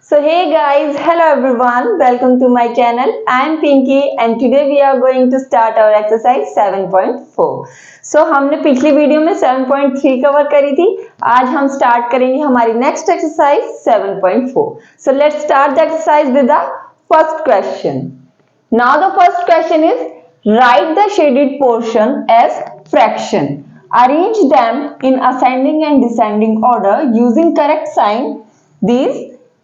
So hey guys, hello everyone, welcome to my channel. I am Pinky and today we are going to start our exercise 7.4. So हमने पिछली video में 7.3 cover करी थी, आज हम start करेंगे हमारी next exercise 7.4. So let's start the exercise with the first question. Now the first question is, write the shaded portion as fraction. Arrange them in ascending and descending order using correct sign. These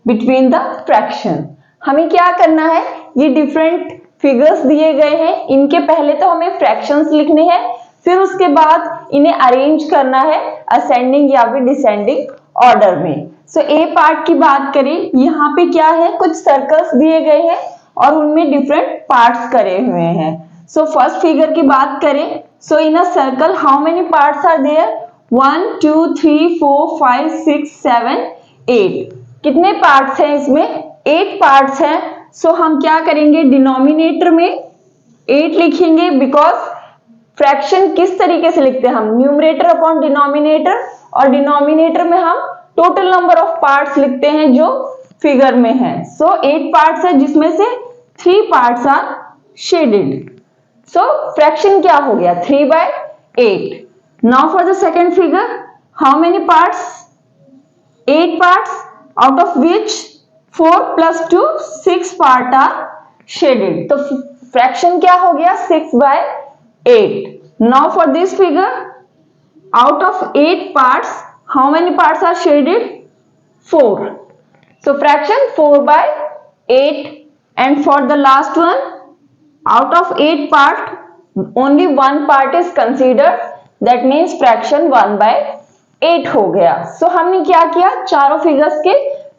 between the fraction. हमें क्या करना है, ये different figures दिए गए हैं, इनके पहले तो हमें फ्रैक्शंस लिखने हैं, फिर उसके बाद इन्हें अरेंज करना है असेंडिंग या फिर डिसेंडिंग ऑर्डर में. सो ए पार्ट की बात करें, यहाँ पे क्या है, कुछ सर्कल्स दिए गए हैं और उनमें डिफरेंट पार्ट्स करे हुए हैं. सो फर्स्ट फिगर की बात करें, so in a circle how many parts are there? 1 2 3 4 5 6 7 8. कितने पार्ट्स हैं इसमें? 8 पार्ट्स हैं. सो हम क्या करेंगे, डिनोमिनेटर में 8 लिखेंगे, बिकॉज फ्रैक्शन किस तरीके से लिखते हैं हम, न्यूमरेटर अपॉन डिनोमिनेटर, और डिनोमिनेटर में हम टोटल नंबर ऑफ पार्ट्स लिखते हैं जो फिगर में है. सो 8 पार्ट्स है जिसमें से 3 parts are shaded. So fraction क्या हो गया, 3/8. Now for the second figure, how many parts? 8 parts, out of which 4 plus 2 6 part are shaded. तो fraction क्या हो गया, 6/8. Now for this figure, out of 8 parts, how many parts are shaded? 4. So fraction 4/8. And for the last one, out of 8 part, only one part is considered. That means fraction 1/8 हो गया. सो हमने क्या किया, चारों figures के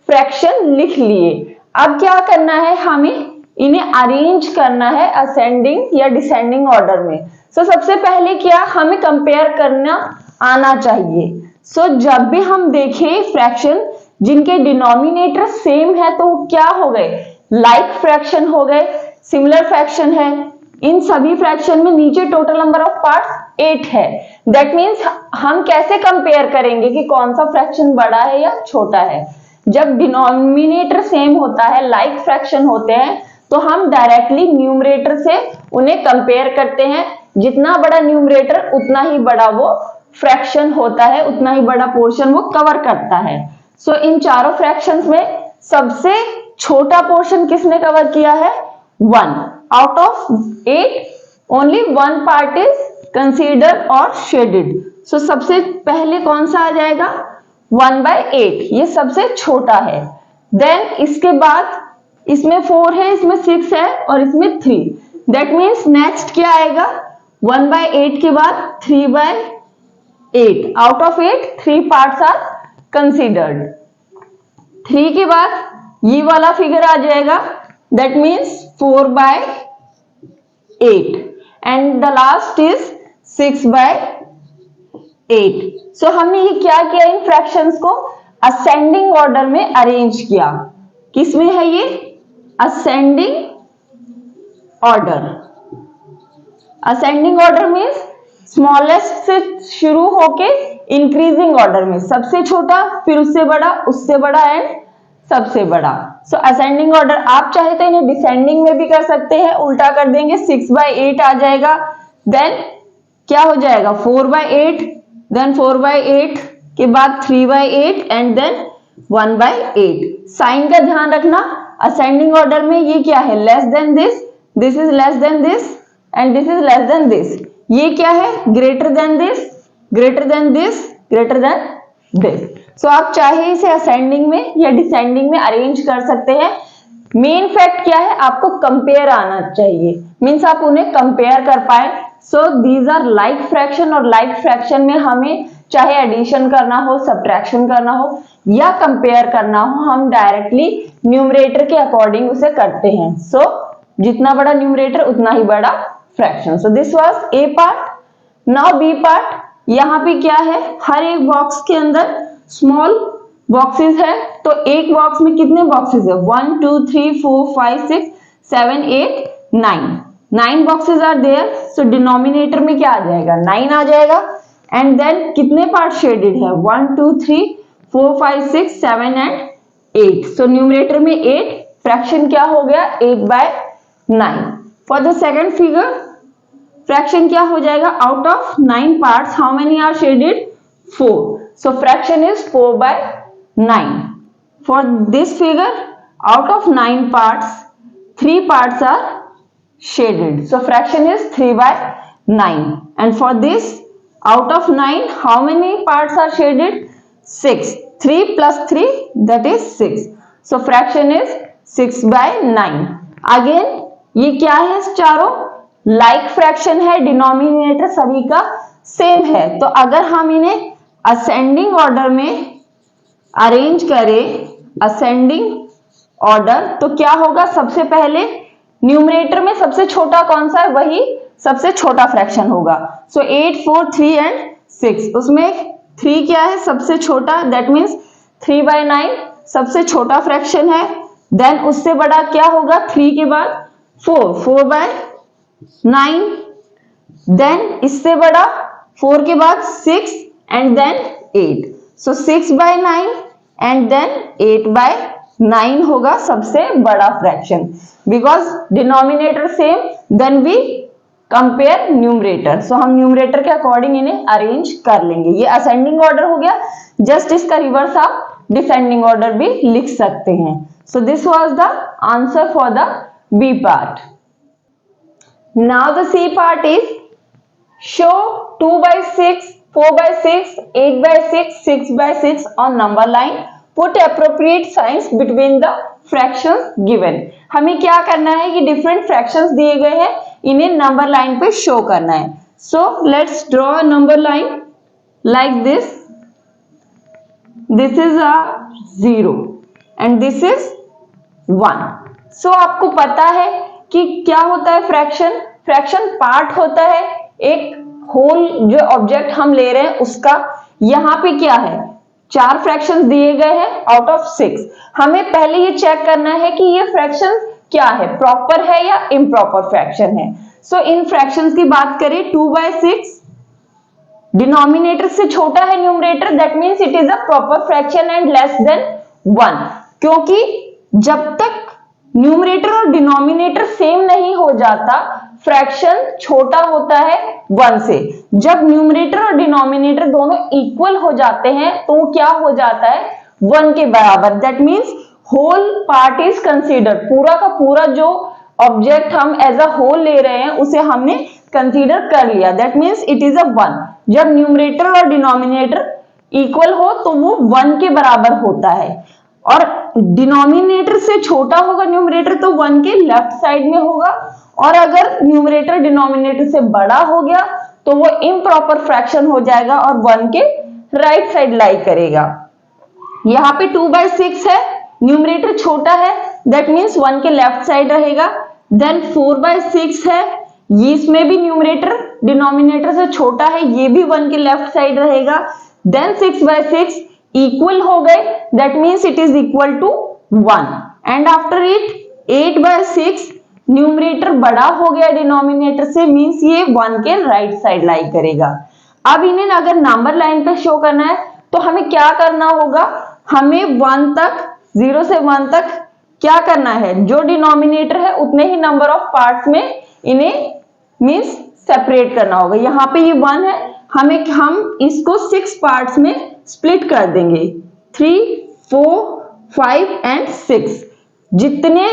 fraction लिख लिए. अब क्या करना है, हमें इन्हें अरेंज करना है असेंडिंग या डिसेंडिंग ऑर्डर में. सो सबसे पहले क्या, हमें कंपेयर करना आना चाहिए. सो जब भी हम देखें फ्रैक्शन जिनके डिनोमिनेटर सेम है तो क्या हो गए, लाइक फ्रैक्शन हो गए, सिमिलर फ्रैक्शन है. इन सभी फ्रैक्शन में नीचे टोटल नंबर ऑफ पार्ट्स 8 है. दैट मीन्स हम कैसे कंपेयर करेंगे कि कौन सा फ्रैक्शन बड़ा है या छोटा है? जब डिनोमिनेटर सेम होता है, लाइक फ्रैक्शन होते हैं, तो हम डायरेक्टली न्यूमरेटर से उन्हें कंपेयर करते हैं. जितना बड़ा न्यूमरेटर उतना ही बड़ा वो फ्रैक्शन होता है, उतना ही बड़ा पोर्शन वो कवर करता है. सो इन चारों फ्रैक्शंस में सबसे छोटा पोर्शन किसने कवर किया है? 1. Out of 8 only 1 part is considered और शेडेड. सो सबसे पहले कौन सा आ जाएगा, 1/8. ये सबसे छोटा है. देन इसके बाद इसमें 4 है, इसमें 6 है और इसमें 3. दैट मीन्स नेक्स्ट क्या आएगा, 1/8 के बाद 3/8. Out of 8 3 parts are considered. 3 के बाद ये वाला फिगर आ जाएगा, that means 4/8. And the last is 6/8. So हमने ये क्या किया, इन फ्रैक्शंस को असेंडिंग ऑर्डर में अरेंज किया. किसमें है ये, ascending order. Ascending order means smallest से शुरू होके इंक्रीजिंग ऑर्डर में, सबसे छोटा, फिर उससे बड़ा एंड सबसे बड़ा. सो असेंडिंग ऑर्डर. आप चाहे तो इन्हें डिसेंडिंग में भी कर सकते हैं, उल्टा कर देंगे, 6/8 आ जाएगा. देन क्या हो जाएगा, 4/8, देन 4/8 के बाद 3/8 एंड देन 1/8. साइन का ध्यान रखना, असेंडिंग ऑर्डर में ये क्या है, less than this, this is less than this and this is less than this. ये क्या है, greater than this, greater than this, greater than this. So आप चाहे इसे असेंडिंग में या डिसेंडिंग में अरेंज कर सकते हैं. मेन फैक्ट क्या है, आपको कंपेयर आना चाहिए, मीन्स आप उन्हें कंपेयर कर पाए. So these are like fraction, और लाइक फ्रैक्शन में हमें चाहे एडिशन करना हो, सब्ट्रैक्शन करना हो या कंपेयर करना हो, हम डायरेक्टली न्यूमरेटर के अकॉर्डिंग उसे करते हैं. सो जितना बड़ा न्यूमरेटर उतना ही बड़ा fraction. So this was a part. Now B part. यहाँ पे क्या है, हर एक बॉक्स के अंदर स्मॉल बॉक्सेस है. तो एक बॉक्स में कितने बॉक्सेस है, 1 2 3 4 5 6 7 8 9 boxes are there. So denominator में क्या आ जाएगा, 9 आ जाएगा. एंड देन कितने पार्ट शेडेड है, 1 2 3 4 5 6 7 एंड 8। सो न्यूमरेटर में 8, फ्रैक्शन क्या हो गया 8/9। For the second figure fraction क्या हो जाएगा, out of 9 parts how many are shaded 4। So fraction is 4/9। For this figure out of 9 parts 3 parts are shaded, so fraction is 3/9. And for this out of 9 how many parts are shaded, 6. 3 plus 3 that is 6, so fraction is 6/9. again ये क्या है, चारों like fraction है, denominator सभी का same है, तो अगर हम इन्हें असेंडिंग ऑर्डर में अरेंज करें, असेंडिंग ऑर्डर, तो क्या होगा, सबसे पहले न्यूमरेटर में सबसे छोटा कौन सा है, वही सबसे छोटा फ्रैक्शन होगा। सो 8, 4, 3 एंड 6, उसमें 3 क्या है सबसे छोटा, दैट मीन्स 3/9 सबसे छोटा फ्रैक्शन है। देन उससे बड़ा क्या होगा, 3 के बाद 4, 4/9। देन इससे बड़ा 4 के बाद 6 and then 8, so 6/9 and then 8/9 होगा सबसे बड़ा fraction. Because denominator same then we compare numerator, so हम न्यूमरेटर के अकॉर्डिंग इन्हें अरेंज कर लेंगे। ये असेंडिंग ऑर्डर हो गया, जस्ट इसका रिवर्स आप डिसेंडिंग ऑर्डर भी लिख सकते हैं। So this was the answer for the B part. Now the C part is show 2/6, 4/6, 8/6, 6/6 on number line. Put appropriate signs between the fractions given. हमें क्या करना है, ये डिफरेंट फ्रैक्शंस दिए गए हैं, इन्हें नंबर लाइन पे शो करना है। So let's draw a number line like this. This is a 0 and this is 1। सो आपको पता है कि क्या होता है फ्रैक्शन, फ्रैक्शन पार्ट होता है एक होल जो ऑब्जेक्ट हम ले रहे हैं उसका। यहां पे क्या है, 4 फ्रैक्शंस दिए गए हैं आउट ऑफ 6। हमें पहले ये चेक करना है कि ये फ्रैक्शन क्या है, प्रॉपर है या इम्प्रॉपर फ्रैक्शन है। सो इन फ्रैक्शंस की बात करें, 2/6 डिनोमिनेटर से छोटा है numerator, that means it is a proper fraction and less than 1। क्योंकि जब तक न्यूमरेटर और डिनोमिनेटर सेम नहीं हो जाता, फ्रैक्शन छोटा होता है 1 से। जब न्यूमरेटर और डिनोमिनेटर दोनों इक्वल हो जाते हैं तो वो क्या हो जाता है, 1 के बराबर। That means whole part is consider, पूरा का पूरा जो ऑब्जेक्ट हम एज अ होल ले रहे हैं उसे हमने कंसीडर कर लिया, that means it is a 1। जब न्यूमरेटर और डिनोमिनेटर इक्वल हो तो वो 1 के बराबर होता है, और डिनोमिनेटर से छोटा होगा न्यूमरेटर तो 1 के लेफ्ट साइड में होगा, और अगर न्यूमरेटर डिनोमिनेटर से बड़ा हो गया तो वो इम्प्रॉपर फ्रैक्शन हो जाएगा और 1 के राइट साइड लाई करेगा। यहाँ पे 2/6 है, न्यूमरेटर छोटा है, दैट मीन्स 1 के लेफ्ट साइड रहेगा। देन 4/6 है, इसमें भी न्यूमरेटर डिनोमिनेटर से छोटा है, ये भी 1 के लेफ्ट साइड रहेगा। देन 6/6 इक्वल हो गए, that means it is equal to 1। And after it 8/6 numerator बड़ा हो गया डिनोमिनेटर से, मीन्स ये 1 के राइट साइड लाई करेगा। अब इन्हें अगर नंबर लाइन पे शो करना है तो हमें क्या करना होगा, हमें 1 तक 0 से 1 तक क्या करना है, जो डिनोमिनेटर है उतने ही नंबर ऑफ पार्ट्स में इन्हें मीन्स सेपरेट करना होगा। यहाँ पे ये 1 है, हम इसको 6 पार्ट्स में स्प्लिट कर देंगे, 3, 4, 5 एंड 6। जितने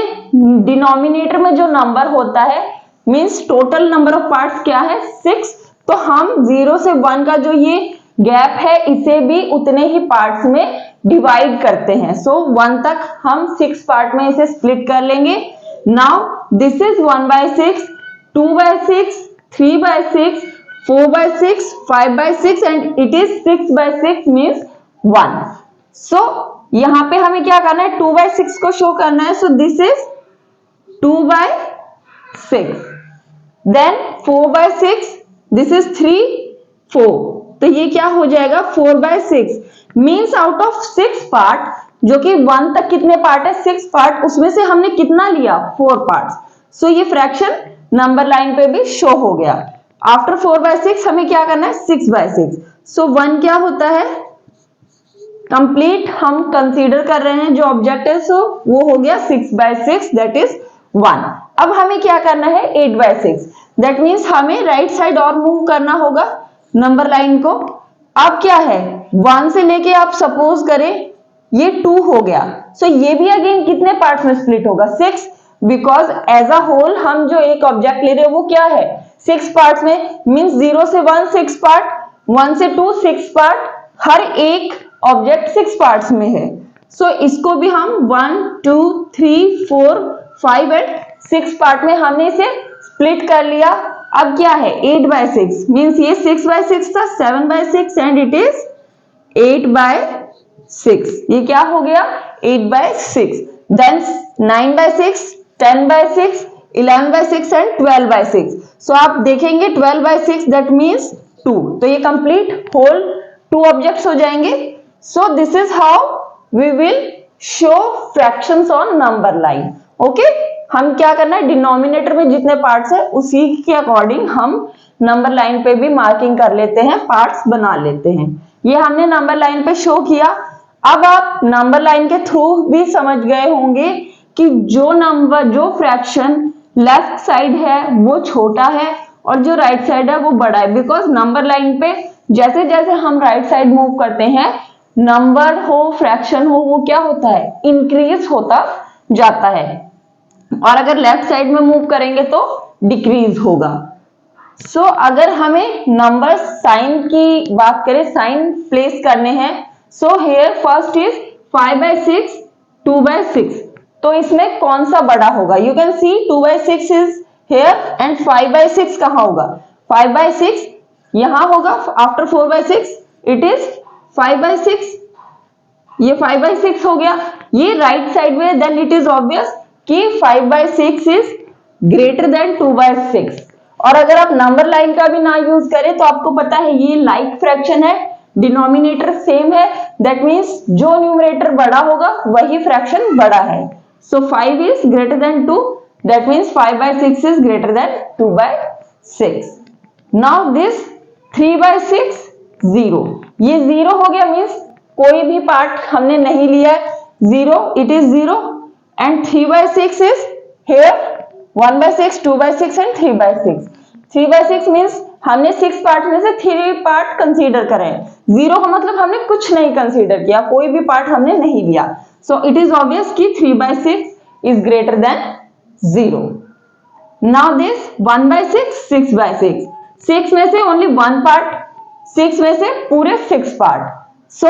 डिनोमिनेटर में जो नंबर होता है means total number of parts क्या है 6, तो हम 0 से 1 का जो ये गैप है इसे भी उतने ही पार्ट्स में डिवाइड करते हैं। सो 1 तक हम 6 पार्ट में इसे स्प्लिट कर लेंगे। Now this is 1/6, 2/6, 3/6, 4/6, 5/6 and it is 6/6 means 1। सो यहां पे हमें क्या करना है, 2/6 को शो करना है। So this is 2/6, then 4/6, this is 3, 4, तो ये क्या हो जाएगा 4/6। मीन्स आउट ऑफ 6 पार्ट, जो कि 1 तक कितने पार्ट है 6 पार्ट, उसमें से हमने कितना लिया 4 पार्ट्स। सो ये फ्रैक्शन नंबर लाइन पे भी शो हो गया। आफ्टर 4/6 हमें क्या करना है 6/6। सो 1 क्या होता है कंप्लीट हम कंसीडर कर रहे हैं जो ऑब्जेक्ट है, सो वो हो गया 6/6 दैट इज 1। अब हमें क्या करना है 8/6, दैट मीन्स हमें राइट साइड और मूव करना होगा नंबर लाइन को। अब क्या है 1 से लेके आप सपोज करें ये 2 हो गया, सो ये भी अगेन कितने पार्ट्स में स्प्लिट होगा 6, बिकॉज एज अ होल हम जो एक ऑब्जेक्ट ले रहे हैं वो क्या है 6 पार्ट्स में, मीन्स 0 से 1 6 पार्ट, 1 से 2 6 पार्ट, हर एक ऑब्जेक्ट 6 पार्ट्स में है। सो इसको भी हम 1 2 3 4 5 एंड 6 पार्ट में हमने इसे स्प्लिट कर लिया। अब क्या है 8/6 मीन्स ये 6/6 था 7/6 एंड इट इज 8/6, ये क्या हो गया 8/6। Then 9/6, 10/6, 11/6 and 12/6। सो आप देखेंगे 12/6 दैट मीन्स 2, तो ये कंप्लीट होल 2 ऑब्जेक्ट्स हो जाएंगे। So this is how we will show fractions on number line. Okay, हम क्या करना है डिनोमिनेटर में जितने पार्ट्स है उसी के अकॉर्डिंग हम नंबर लाइन पे भी मार्किंग कर लेते हैं, पार्ट्स बना लेते हैं। ये हमने नंबर लाइन पे शो किया। अब आप नंबर लाइन के थ्रू भी समझ गए होंगे कि जो फ्रैक्शन लेफ्ट साइड है वो छोटा है और जो राइट साइड है वो बड़ा है, बिकॉज नंबर लाइन पे जैसे जैसे हम राइट साइड मूव करते हैं नंबर हो फ्रैक्शन हो वो क्या होता है इंक्रीज होता जाता है, और अगर लेफ्ट साइड में मूव करेंगे तो डिक्रीज होगा। सो अगर हमें नंबर साइन की बात करें, साइन प्लेस करने हैं, सो हियर फर्स्ट इज 5/6 2/6, तो इसमें कौन सा बड़ा होगा, you can see 2/6 is here and 5/6 कहां होगा 5/6 यहां होगा, आफ्टर 4/6 इट इज 5/6, ये 5/6 हो गया, ये राइट साइड में, देन इट इज ऑब्वियस कि 5/6 इज ग्रेटर देन 2/6। और अगर आप नंबर लाइन का भी ना यूज करें तो आपको पता है ये लाइक फ्रैक्शन है, डिनोमिनेटर सेम है, दैट मीन्स जो न्यूमरेटर बड़ा होगा वही फ्रैक्शन बड़ा है। सो 5 is greater then 2, that means 5/6 is greater then 2/6। Now this 3/6 0, ये 0 हो गया मीन्स कोई भी पार्ट हमने नहीं लिया है 0, it is 0 and 3/6 is here 1/6 2/6 and 3/6। 3/6 means हमने 6 पार्ट में से 3 पार्ट कंसीडर करे, 0 का मतलब हमने कुछ नहीं कंसीडर किया, कोई भी पार्ट हमने नहीं लिया। सो इट इज ऑब्वियस कि 3/6 is greater then 0। Now this 1/6 6/6, 6 में से ओनली 1 पार्ट, 6 में से पूरे 6 पार्ट, सो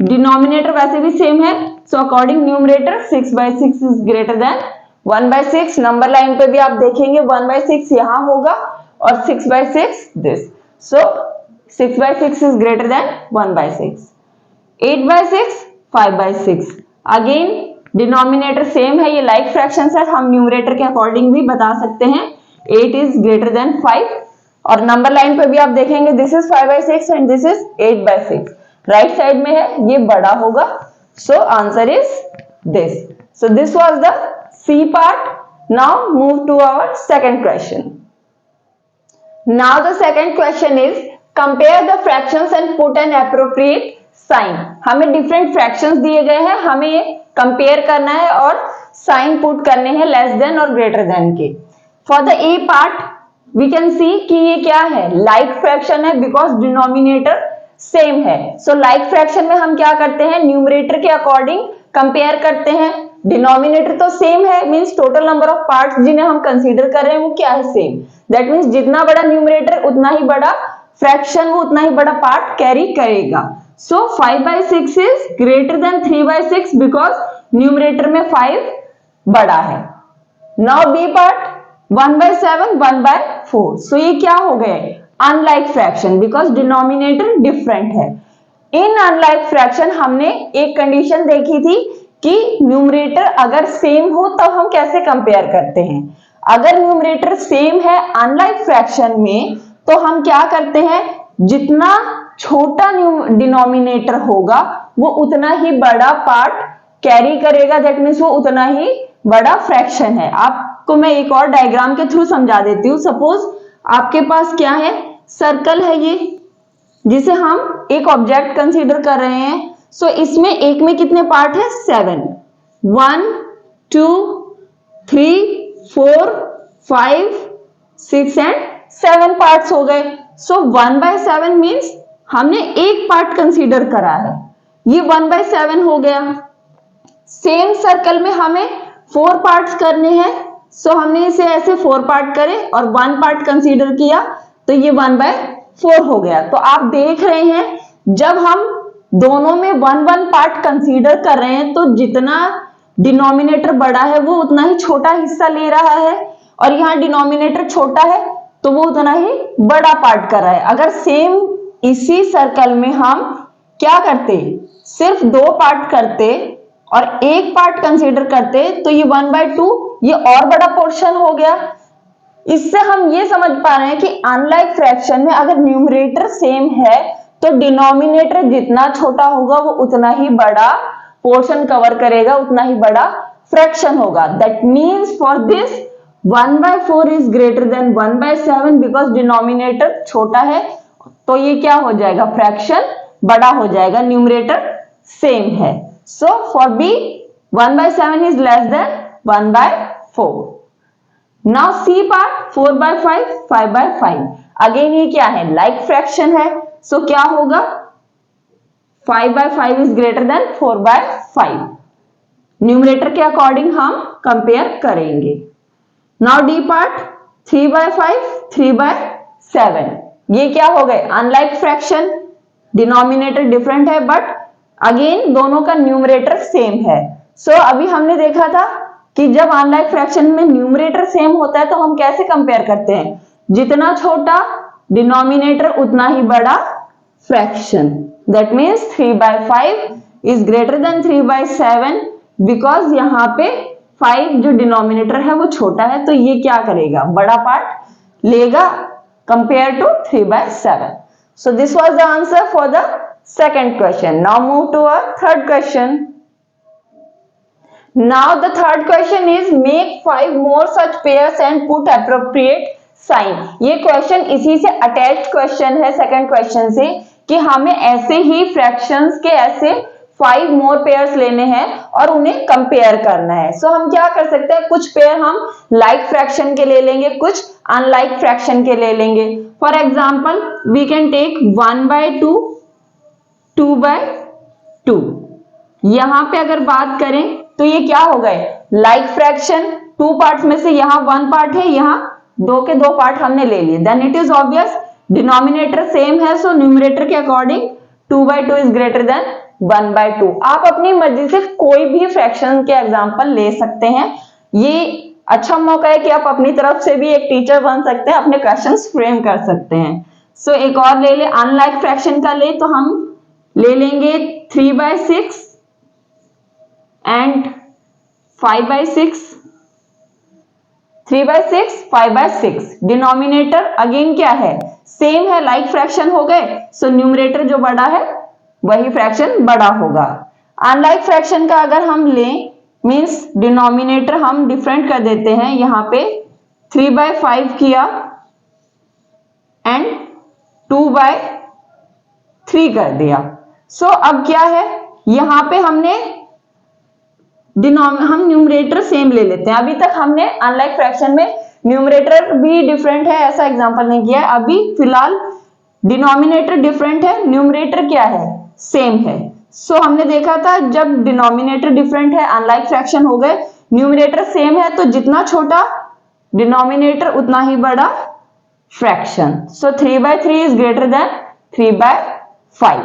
डिनोमिनेटर वैसे भी सेम है, so according numerator 6/6 is greater then 1/6। Number line पे भी आप देखेंगे 1/6 यहां होगा और 6/6 this, so 6/6 is greater then 1/6। 8/6 5/6, again denominator same है, ये लाइक फ्रैक्शंस है, हम न्यूमरेटर के अकॉर्डिंग भी बता सकते हैं 8 इज ग्रेटर देन 5। और नंबर लाइन पे भी आप देखेंगे this is 5/6 and this is 8/6, right side में है ये बड़ा होगा, so answer is this. So this was the C part. Now move to our second question. Now the second question is compare the fractions and put an appropriate sign. हमें different fractions दिए गए हैं, हमें ये compare करना है और sign put करने हैं less than और greater than के। For the A part we can see कि ये क्या है like fraction है because denominator same है। So like fraction में हम क्या करते हैं numerator के according compare करते हैं, डिनोमिनेटर तो सेम है means total number of parts जिन्हें हम कंसीडर कर रहे हैं वो क्या है सेम, दैट मींस जितना बड़ा न्यूमरेटर उतना ही बड़ा फ्रैक्शन, वो उतना ही बड़ा पार्ट कैरी करेगा। सो 5/6 is greater then 3/6 because numerator में 5 बड़ा है। नाउ बी पार्ट 1/7 1/4, सो ये क्या हो गए unlike fraction because denominator different है। इन अनलाइक फ्रैक्शन हमने एक कंडीशन देखी थी कि न्यूमरेटर अगर सेम हो तब हम कैसे कंपेयर करते हैं, अगर न्यूमरेटर सेम है अनलाइक फ्रैक्शन में तो हम क्या करते हैं जितना छोटा डिनोमिनेटर होगा वो उतना ही बड़ा पार्ट कैरी करेगा, दैट मीन्स वो उतना ही बड़ा फ्रैक्शन है। आपको मैं एक और डायग्राम के थ्रू समझा देती हूँ। सपोज आपके पास क्या है सर्कल है ये जिसे हम एक ऑब्जेक्ट कंसीडर कर रहे हैं, सो इसमें एक में कितने पार्ट है? 7। 1 2 3 4 5 6 एंड 7 पार्ट्स हो गए। सो 1/7 मीन्स हमने एक पार्ट कंसीडर करा है, ये 1/7 हो गया। सेम सर्कल में हमें 4 पार्ट्स करने हैं, सो हमने इसे ऐसे 4 पार्ट करे और 1 पार्ट कंसीडर किया, तो ये 1/4 हो गया। तो आप देख रहे हैं जब हम दोनों में 1 पार्ट कंसीडर कर रहे हैं तो जितना डिनोमिनेटर बड़ा है वो उतना ही छोटा हिस्सा ले रहा है, और यहाँ डिनोमिनेटर छोटा है तो वो उतना ही बड़ा पार्ट कर रहा है। अगर सेम इसी सर्कल में हम क्या करते, सिर्फ 2 पार्ट करते और एक पार्ट कंसीडर करते, तो ये 1/2 ये और बड़ा पोर्शन हो गया। इससे हम ये समझ पा रहे हैं कि अनलाइक फ्रैक्शन में अगर न्यूमरेटर सेम है तो डिनोमिनेटर जितना छोटा होगा वो उतना ही बड़ा पोर्शन कवर करेगा, उतना ही बड़ा फ्रैक्शन होगा। That means for this 1/4 is greater then 1/7 because denominator छोटा है, तो ये क्या हो जाएगा? फ्रैक्शन बड़ा हो जाएगा, न्यूमरेटर सेम है। So for B 1/7 is less than 1/4। Now C part 4/5 5/5। Again ये क्या है? लाइक फ्रैक्शन है, सो क्या होगा? 5/5 इज ग्रेटर देन 4/5। न्यूमरेटर के अकॉर्डिंग हम कंपेयर करेंगे। Now D part 3/5 3/7। ये क्या हो गए? अनलाइक फ्रैक्शन, डिनोमिनेटर डिफरेंट है बट अगेन दोनों का न्यूमरेटर सेम है। सो अभी हमने देखा था कि जब अनलाइक फ्रैक्शन में न्यूमरेटर सेम होता है तो हम कैसे कंपेयर करते हैं? जितना छोटा डिनोमिनेटर उतना ही बड़ा fraction. That means 3/5 is greater then 3/7 because यहाँ पे 5 जो डिनोमिनेटर है वो छोटा है, तो ये क्या करेगा? बड़ा पार्ट लेगा compare to 3/7। So this was the answer for the second question. Now move to our third question. Now the third question is make 5 more such pairs and put appropriate sign. ये question इसी से attached question है second question से, कि हमें ऐसे ही fractions के ऐसे 5 मोर पेयर्स लेने हैं और उन्हें कंपेयर करना है। सो हम क्या कर सकते हैं? कुछ पेयर हम लाइक फ्रैक्शन के ले लेंगे, कुछ अनलाइक फ्रैक्शन के ले लेंगे। For example we can take 1/2 2/2। यहां पे अगर बात करें तो ये क्या हो गए? Like fraction. 2 पार्ट्स में से यहाँ 1 पार्ट है, यहाँ 2 के 2 पार्ट हमने ले लिए। Then it is obvious denominator same है, सो न्यूमरेटर के अकॉर्डिंग 2/2 इज ग्रेटर देन 1/2। आप अपनी मर्जी से कोई भी फ्रैक्शन के एग्जांपल ले सकते हैं। ये अच्छा मौका है कि आप अपनी तरफ से भी एक टीचर बन सकते हैं, अपने क्वेश्चंस फ्रेम कर सकते हैं। सो एक और ले ले, अनलाइक फ्रैक्शन का ले तो हम ले लेंगे 3/6 एंड 5/6। 3/6 5/6। डिनोमिनेटर अगेन क्या है? सेम है, लाइक फ्रैक्शन हो गए, सो न्यूमरेटर जो बड़ा है वही फ्रैक्शन बड़ा होगा। अनलाइक फ्रैक्शन का अगर हम लें मींस डिनोमिनेटर हम डिफरेंट कर देते हैं, यहां पे 3/5 किया एंड 2/3 कर दिया। सो अब क्या है? यहां पे हम न्यूमरेटर सेम ले लेते हैं। अभी तक हमने अनलाइक फ्रैक्शन में न्यूमरेटर भी डिफरेंट है ऐसा एग्जांपल नहीं किया है। अभी फिलहाल डिनोमिनेटर डिफरेंट है, न्यूमरेटर क्या है? सेम है। सो हमने देखा था जब डिनोमिनेटर डिफरेंट है अनलाइक फ्रैक्शन हो गए, न्यूमरेटर सेम है तो जितना छोटा डिनोमिनेटर उतना ही बड़ा fraction. So 3/3 is greater then 3/5।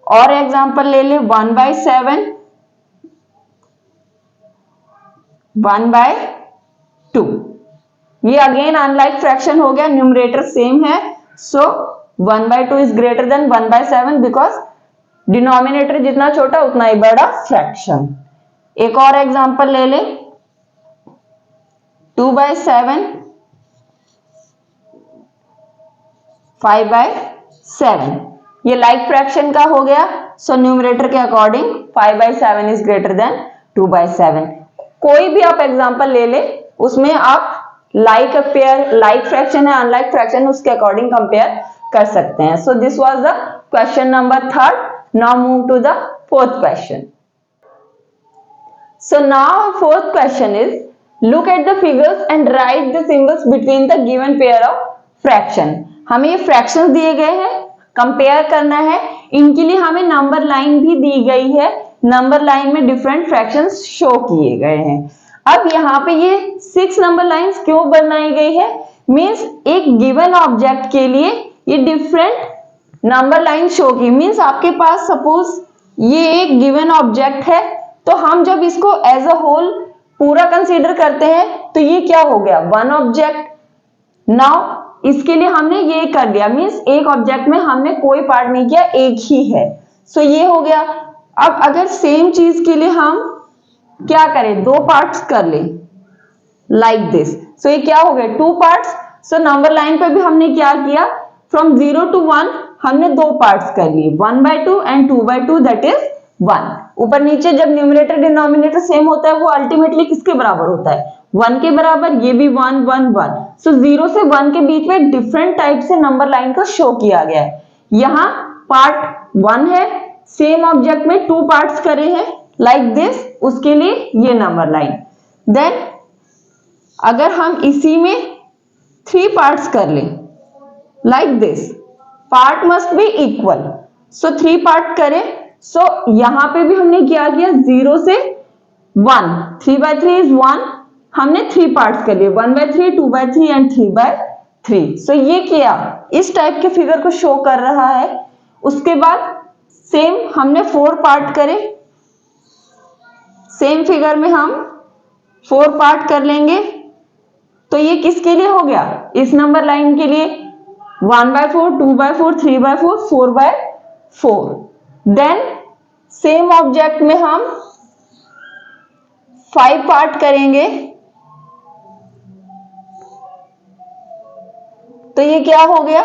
और एग्जांपल ले ले 1/7 1/2। ये अगेन अनलाइक फ्रैक्शन हो गया, न्यूमरेटर सेम है, सो 1/2 is greater then 1/7 because denominator जितना छोटा उतना ही बड़ा फ्रैक्शन। एक और एग्जांपल ले ले 2/7 5/7। ये लाइक फ्रैक्शन का हो गया, सो न्यूमरेटर के अकॉर्डिंग 5/7 इज ग्रेटर देन 2/7। कोई भी आप एग्जांपल ले ले, उसमें आप लाइक फ्रैक्शन है अनलाइक फ्रैक्शन, उसके अकॉर्डिंग कंपेयर कर सकते हैं। So this was the question number 3rd। Now move to the fourth question. So now our fourth question is, look at the figures and write the symbols between the given pair of fraction. हमें ये fractions दिए गए हैं, compare करना है, इनके लिए हमें नंबर लाइन भी दी गई है, नंबर लाइन में डिफरेंट फ्रैक्शंस शो किए गए हैं। अब यहाँ पे ये 6 नंबर लाइंस क्यों बनाई गई है? मीन्स एक गिवन ऑब्जेक्ट के लिए ये डिफरेंट नंबर लाइन शो की। मीन्स आपके पास सपोज ये एक गिवन ऑब्जेक्ट है, तो हम जब इसको एज अ होल पूरा कंसीडर करते हैं तो ये क्या हो गया? One object. नाउ इसके लिए हमने ये कर लिया, मीन्स एक ऑब्जेक्ट में हमने कोई पार्ट नहीं किया, एक ही है। सो ये हो गया। अब अगर सेम चीज के लिए हम क्या करें, दो पार्ट्स कर ले लाइक दिस, सो ये क्या हो गया? Two parts. So number line पे भी हमने क्या किया, फ्रॉम 0 to 1 हमने दो पार्ट्स कर लिए, 1/2 एंड 2/2, दैट इज 1। ऊपर नीचे जब न्यूमरेटर डिनोमिनेटर सेम होता है वो अल्टीमेटली किसके बराबर होता है? 1 के बराबर। ये भी 1 1 1। सो 0 से 1 के बीच में डिफरेंट टाइप से नंबर लाइन को शो किया गया है। यहाँ पार्ट 1 है, सेम ऑब्जेक्ट में 2 पार्ट्स करे हैं लाइक दिस, उसके लिए ये नंबर लाइन। देन अगर हम इसी में 3 पार्ट्स कर लें like this, part must be equal, so 3 part करें। सो यहां पे भी हमने क्या किया, 0 से 1, 3/3 इज 1, हमने 3 पार्ट्स कर लिए, 1/3, 2/3 एंड 3/3। सो ये किया, इस टाइप के फिगर को शो कर रहा है। उसके बाद सेम हमने 4 पार्ट करे, सेम फिगर में हम 4 पार्ट कर लेंगे, तो ये किसके लिए हो गया? इस नंबर लाइन के लिए 1/4, 2/4, 3/4, 4/4। देन सेम ऑब्जेक्ट में हम 5 पार्ट करेंगे, तो ये क्या हो गया?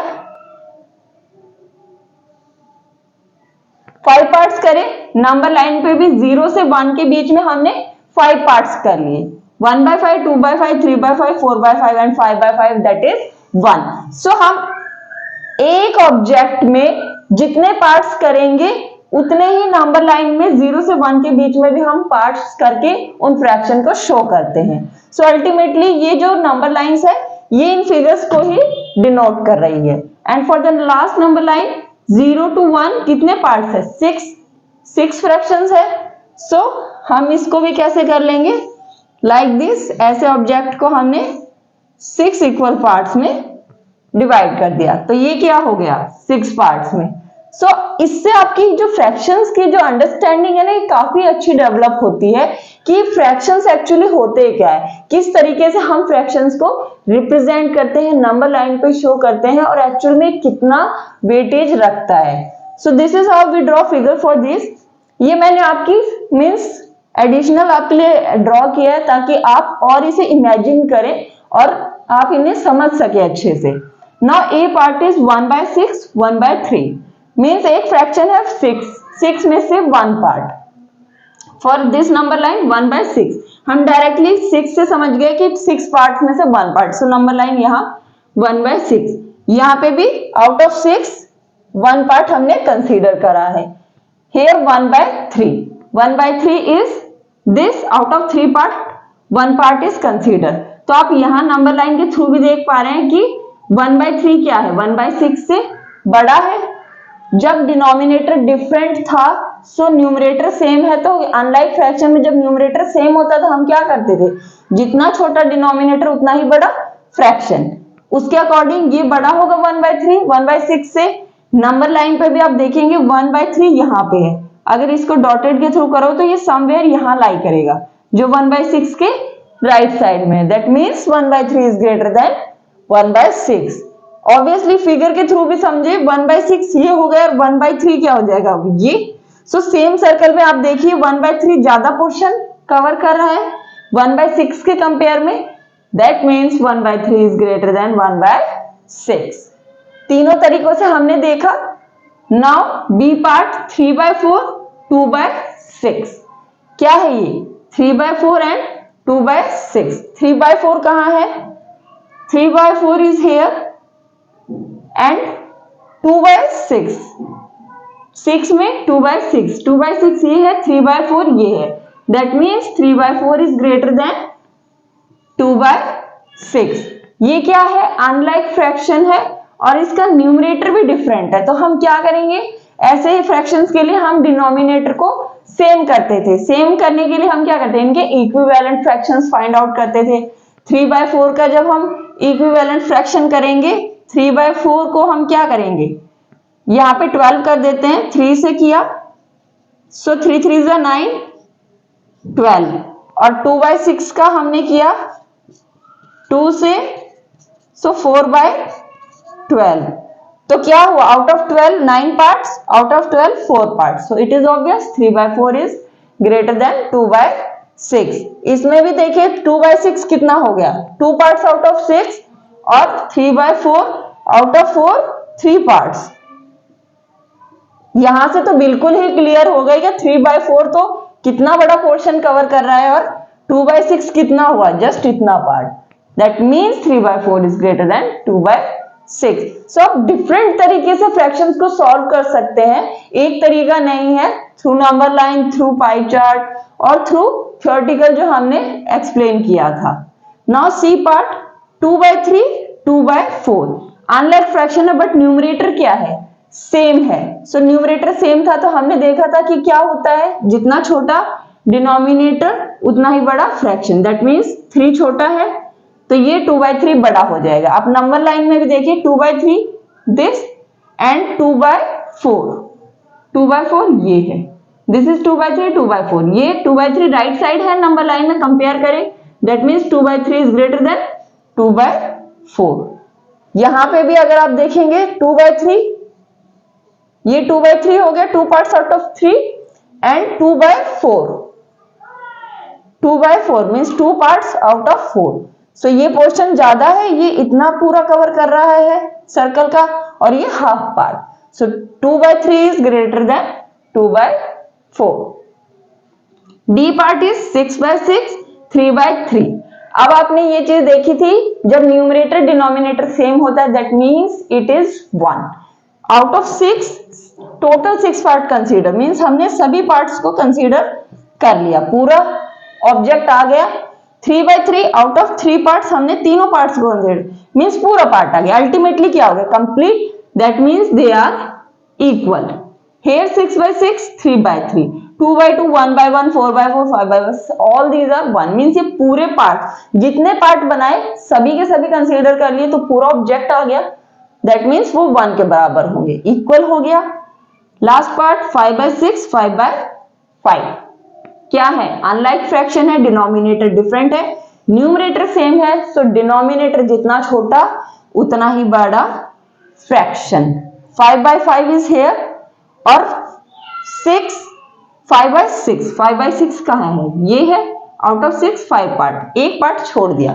5 पार्ट्स करें, नंबर लाइन पे भी 0 से 1 के बीच में हमने 5 पार्ट्स कर लिए, 1/5, 2/5, 3/5, 4/5 एंड 5/5, दैट इज 1। सो हम एक ऑब्जेक्ट में जितने पार्ट्स करेंगे उतने ही नंबर लाइन में 0 से 1 के बीच में भी हम पार्ट्स करके उन फ्रैक्शन को शो करते हैं। सो अल्टीमेटली ये जो नंबर लाइंस है ये इन फिगर्स को ही डिनोट कर रही है। And for the last number line 0 to 1 कितने पार्ट्स है? 6 फ्रैक्शंस है। सो हम इसको भी कैसे कर लेंगे, लाइक दिस, ऐसे ऑब्जेक्ट को हमने 6 इक्वल पार्ट्स में डिवाइड कर दिया, तो ये क्या हो गया? 6 पार्ट्स में। सो इससे आपकी जो फ्रैक्शंस की जो अंडरस्टैंडिंग है ना, ये काफी अच्छी डेवलप होती है कि फ्रैक्शंस एक्चुअली होते क्या है, किस तरीके से हम फ्रैक्शंस को रिप्रेजेंट करते हैं, नंबर लाइन पे शो करते हैं, और एक्चुअल में कितना वेटेज रखता है। So this is how we draw figure for this. ये मैंने आपकी मीन्स एडिशनल आपके लिए ड्रॉ किया है ताकि आप और इसे इमेजिन करें और आप इन्हें समझ सके अच्छे से। Now A part is 1/6, 1/3, means एक फ्रैक्शन है 6 में से 1 part. For this number line 1/6, हम डायरेक्टली 6 से समझ गए कि 6 पार्ट में से 1 पार्ट, सो नंबर लाइन यहाँ 1/6। यहाँ पे भी आउट ऑफ 6 1 पार्ट हमने कंसीडर करा है। Here 1/3, 1/3 is this, out of 3 part 1 part is considered। तो आप यहाँ नंबर लाइन के थ्रू भी देख पा रहे हैं कि 1/3 क्या है, 1/6 से बड़ा है। जब डिनोमिनेटर डिफरेंट था सो न्यूमरेटर सेम है, तो अनलाइक फ्रैक्शन में जब न्यूमरेटर सेम होता था हम क्या करते थे, जितना छोटा डिनोमिनेटर उतना ही बड़ा फ्रैक्शन, उसके अकॉर्डिंग ये बड़ा होगा 1/3, 1/6 से। नंबर लाइन पे भी आप देखेंगे 1/3 यहाँ पे है, अगर इसको डॉटेड के थ्रू करो तो ये समवेयर यहाँ लाई करेगा जो 1/6 के राइट साइड में, that means 1/3 is greater then 1/6। Obviously figure के थ्रू भी समझे, 1/6 ये हो गया और 1/3 क्या हो जाएगा ये। सो सेम सर्कल में आप देखिए 1/3 ज्यादा पोर्शन कवर कर रहा है 1/6 के कंपेयर में, that means 1/3 is greater then 1/6। तीनों तरीकों से हमने देखा। नाउ बी पार्ट 3/4, 2/6, क्या है ये 3/4 एंड 2/6। 3/4 कहां है, 3/4 इज हियर एंड 2/6 6 में 2/6, 2/6 ये है, 3/4 ये है, that means 3/4 is greater then 2/6। ये क्या है, अनलाइक फ्रैक्शन है और इसका न्यूमरेटर भी डिफरेंट है। तो हम क्या करेंगे, ऐसे ही फ्रैक्शंस के लिए हम डिनोमिनेटर को सेम करते थे। सेम करने के लिए हम क्या करते हैं, इनके इक्विवेलेंट फ्रैक्शंस फाइंड आउट करते थे। 3/4 का जब हम इक्विवेलेंट फ्रैक्शन करेंगे, 3/4 को हम क्या करेंगे, यहाँ पे 12 कर देते हैं, 3 से किया, सो 3 3 9, 12, और 2/6 का हमने किया 2 से, सो 4/12। तो क्या हुआ, out of 12 9 parts, out of 12 4 parts, so it is obvious 3/4 is greater then 2/6। इसमें भी देखिए 2/6 कितना हो गया, 2 पार्ट्स आउट ऑफ 6, और 3/4 आउट ऑफ 4 3 पार्ट्स। यहां से तो बिल्कुल ही क्लियर हो गई कि 3/4 तो कितना बड़ा पोर्शन कवर कर रहा है, और 2/6 कितना हुआ, जस्ट इतना part. That means 3/4 is greater then 2/6। सो आप डिफरेंट तरीके से फ्रैक्शंस को सॉल्व कर सकते हैं, एक तरीका नहीं है, through number line, through pie chart और थ्रू थ्योरेटिकल जो हमने एक्सप्लेन किया था। Now C part, 2/3 2/4 unlike fraction है, बट न्यूमरेटर क्या है, सेम है। सो न्यूमरेटर सेम था तो हमने देखा था कि क्या होता है, जितना छोटा डिनोमिनेटर उतना ही बड़ा फ्रैक्शन। दैट मीन्स 3 छोटा है तो ये 2/3 बड़ा हो जाएगा। आप नंबर लाइन में भी देखिए 2/3 दिस एंड 2/4, 2/4 ये है, दिस इज 2/3 2/4, ये 2/3 राइट साइड है नंबर लाइन में, कंपेयर करें, that means 2/3 is greater then 2/4। यहां पे भी अगर आप देखेंगे 2/3, ये 2/3 हो गया, 2 parts out of 3, and 2/4, 2/4 means 2 parts out of 4। सो ये पोर्शन ज्यादा है, ये इतना पूरा कवर कर रहा है सर्कल का, और ये half part. So 2/3 is greater then 2/4। D part is 6/6 3/3। अब आपने ये चीज देखी थी, जब न्यूमरेटर डिनोमिनेटर सेम होता है, that means it is 1 out of 6, total 6 part consider, means हमने सभी पार्ट्स को कंसीडर कर लिया, पूरा ऑब्जेक्ट आ गया। 3/3 आउट ऑफ 3 पार्ट्स, हमने तीनों पार्ट्स को कंसीडर, मीन्स पूरा पार्ट आ गया। अल्टीमेटली क्या हो गया, complete, that means they are equal. Here 6/6 3/3, 2/2 1/1 4/4 5/1, all these are 1, means ये पूरे पार्ट, जितने पार्ट बनाए सभी के सभी कंसीडर कर लिए, तो पूरा ऑब्जेक्ट आ गया, दैट मीन्स वो 1 के बराबर होंगे, इक्वल हो गया। लास्ट पार्ट 5/6 5/5 क्या है, अनलाइक फ्रैक्शन है, डिनोमिनेटर डिफरेंट है, न्यूमरेटर सेम है, सो डिनोमिनेटर जितना छोटा उतना ही बड़ा फ्रैक्शन। 5/5 इज हेयर, और 6 5/6, 5/6 कहां है, ये है, आउट ऑफ 6 5 पार्ट, एक पार्ट छोड़ दिया,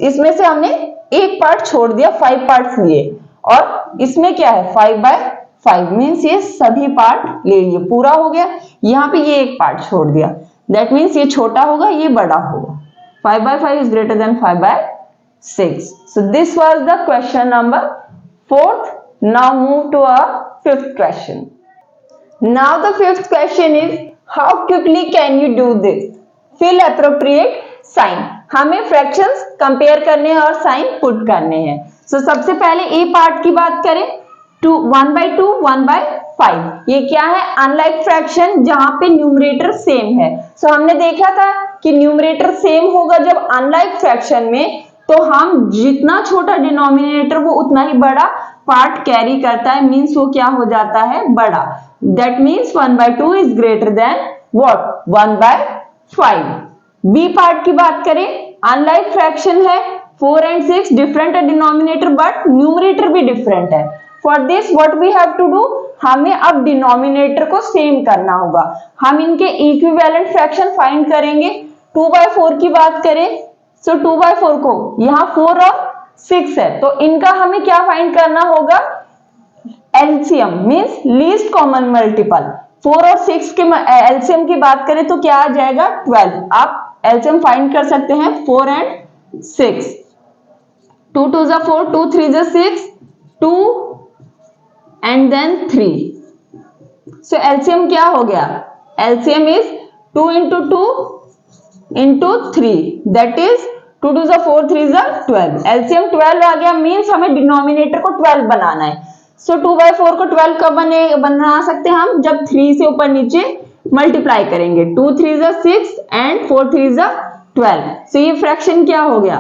इसमें से हमने एक पार्ट छोड़ दिया, 5 पार्ट्स लिए, और इसमें क्या है 5/5, मीन्स ये सभी पार्ट ले लिए, पूरा हो गया। यहाँ पे ये एक पार्ट छोड़ दिया, दैट मीन्स ये छोटा होगा, ये बड़ा होगा। 5/5 is greater than 5/6। So this was the question number 4th। Now move to our 5th question. Now the 5th question is, how quickly can you do this? Fill appropriate sign. हमें fractions compare करने हैं और sign put करने हैं। So सबसे पहले ए part की बात करें, 1/2 1/5, ये क्या है, अनलाइक फ्रैक्शन जहां पे न्यूमरेटर सेम है। So हमने देखा था कि न्यूमरेटर सेम होगा जब अनलाइक फ्रैक्शन में, तो हम जितना छोटा डिनोमिनेटर वो उतना ही बड़ा पार्ट कैरी करता है, मीन्स वो क्या हो जाता है, बड़ा। That means 1/2 is greater than what, 1/5। B part की बात करें, अनलाइक फ्रैक्शन है, 4 and 6 डिफरेंट है डिनोमिनेटर, बट न्यूमरेटर भी डिफरेंट है। For this what we have to do, हमें अब डिनोमिनेटर को सेम करना होगा। हम इनके इक्विवेलेंट फ्रैक्शन फाइंड करेंगे। 2/4 की बात करें, सो 2/4 को यहाँ 4 और 6 है, तो इनका हमें क्या फाइंड करना होगा, LCM, means least common multiple. 4 और 6 के एलसीएम की बात करें तो क्या आ जाएगा, 12। आप एलसीएम फाइंड कर सकते हैं 4 and 6, 2 2 जा 4, 2 3 जा 6, 2 and then 3, सो एलसीएम क्या हो गया, LCM is 2 into 2 into 3 that is 2 to the 4 3 is 12। LCM 12 आ गया, मीन्स हमें डिनोमिनेटर को 12 बनाना है। सो 2/4 को 12 कब बना सकते हैं हम, जब 3 से ऊपर नीचे मल्टीप्लाई करेंगे। 2 3 is 6 and 4 3 is 12। सो ये फ्रैक्शन क्या हो गया,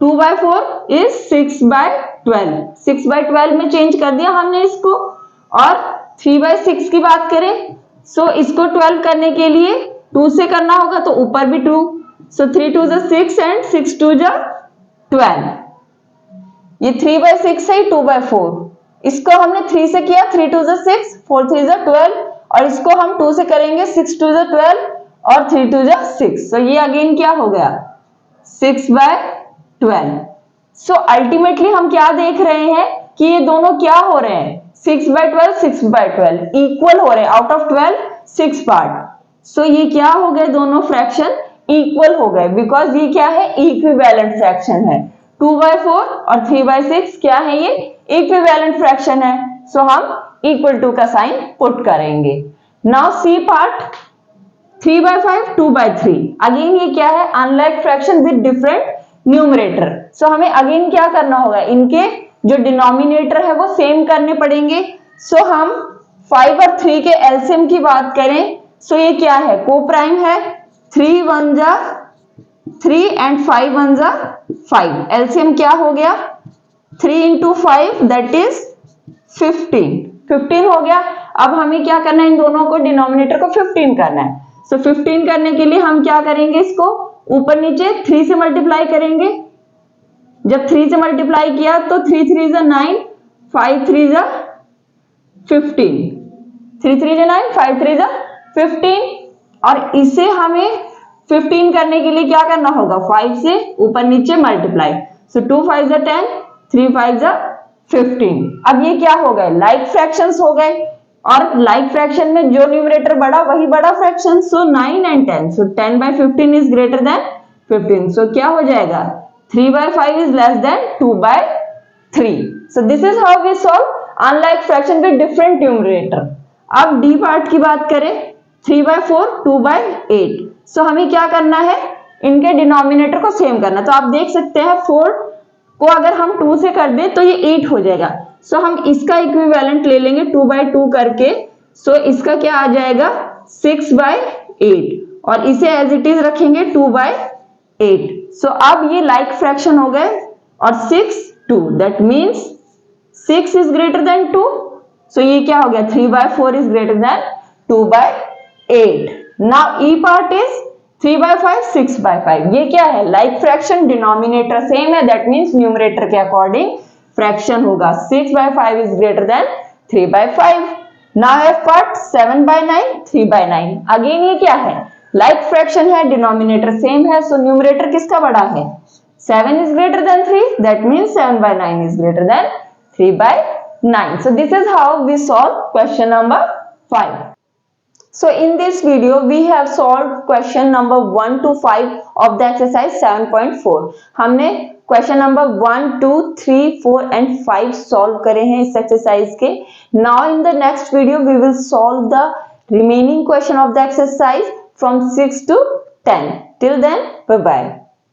2/4 is 6/12। 6/12 में चेंज कर दिया हमने इसको। और 3/6 की बात करें, सो इसको 12 करने के लिए 2 से करना होगा, तो ऊपर भी 2। सो 3 2 is 6 and 6 2 is 12। ये 3/6 है, 2/4। इसको हमने 3 से किया, 3 2 is 6 4 3 is 12। और इसको हम 2 से करेंगे, 6 2 is 12 और 3 2 is 6। सो ये अगेन क्या हो गया, 6/12। सो अल्टीमेटली हम क्या देख रहे हैं कि ये दोनों क्या हो रहे हैं, 6/12 6/12 इक्वल हो रहे हैं। Out of 12 6 part. सो ये क्या हो गए, दोनों फ्रैक्शन इक्वल हो गए, बिकॉज ये क्या है, इक्विवेलेंट फ्रैक्शन है। 2/4 और 3/6 क्या है, ये इक्विवेलेंट फ्रैक्शन है। सो हम इक्वल टू का साइन पुट करेंगे। Now C part, 3/5 2/3। अगेन ये क्या है, unlike fraction with different numerator. So हमें अगेन क्या करना होगा, इनके जो डिनोमिनेटर है वो सेम करने पड़ेंगे। सो हम 5 और 3 के एलसीएम की बात करें, सो ये क्या है, को प्राइम है। 3 1 जा 3 एंड 5 1 जा 5। एलसीएम क्या हो गया, 3 into 5 दैट इज 15 हो गया। अब हमें क्या करना है, इन दोनों को डिनोमिनेटर को 15 करना है। सो 15 करने के लिए हम क्या करेंगे, इसको ऊपर नीचे 3 से मल्टीप्लाई करेंगे। जब 3 से मल्टीप्लाई किया तो 3 3 is 9 5 3 is 15। 3 3 is 9 5 3 is 15। और इसे हमें 15 करने के लिए क्या करना होगा, 5 से ऊपर नीचे मल्टीप्लाई। So 2 5 is 10 3 5 is 15। अब ये क्या हो गए, लाइक फ्रैक्शंस हो गए। और लाइक फ्रैक्शन में जो न्यूमरेटर बड़ा वही बड़ा fraction. So 9 and 10, so 10/15 is greater then 15। सो क्या हो जाएगा, 3/5 is less than 2/3। So this is how we solve unlike fraction with different numerator। अब डी पार्ट की बात करें, 3/4 2/8। सो हमें क्या करना है, इनके डिनोमिनेटर को सेम करना। तो आप देख सकते हैं 4 को अगर हम 2 से कर दें तो ये 8 हो जाएगा। सो हम इसका इक्विवेलेंट ले लेंगे 2/2 करके। सो इसका क्या आ जाएगा, 6/8 और इसे एज इट इज रखेंगे 2/8। सो अब ये लाइक फ्रैक्शन हो गए। और 6 2 that means 6 is greater then 2। सो ये क्या हो गया, 3/4 is greater then 2/8। Now E part is 3/5 6/5। ये क्या है, लाइक फ्रैक्शन, डिनोमिनेटर सेम है, दैट मीन्स न्यूमरेटर के अकॉर्डिंग फ्रैक्शन होगा। 6/5 is greater then 3/5। Now F part 7/9 3/9। Again ये क्या है, लाइक फ्रैक्शन है, डिनोमिनेटर सेम है, सो न्यूमरेटर किसका बड़ा है, 7 is greater than 3, that means 7/9 is greater than 3/9। So this is how we solve question number 5। So in this video we have solved question number 1 to 5 of the exercise 7.4। हमने question number 1 2 3 4 and 5 solve करे हैं इस exercise के। Now in the next video we will solve the remaining question of the exercise from 6 to 10। Till then, bye bye।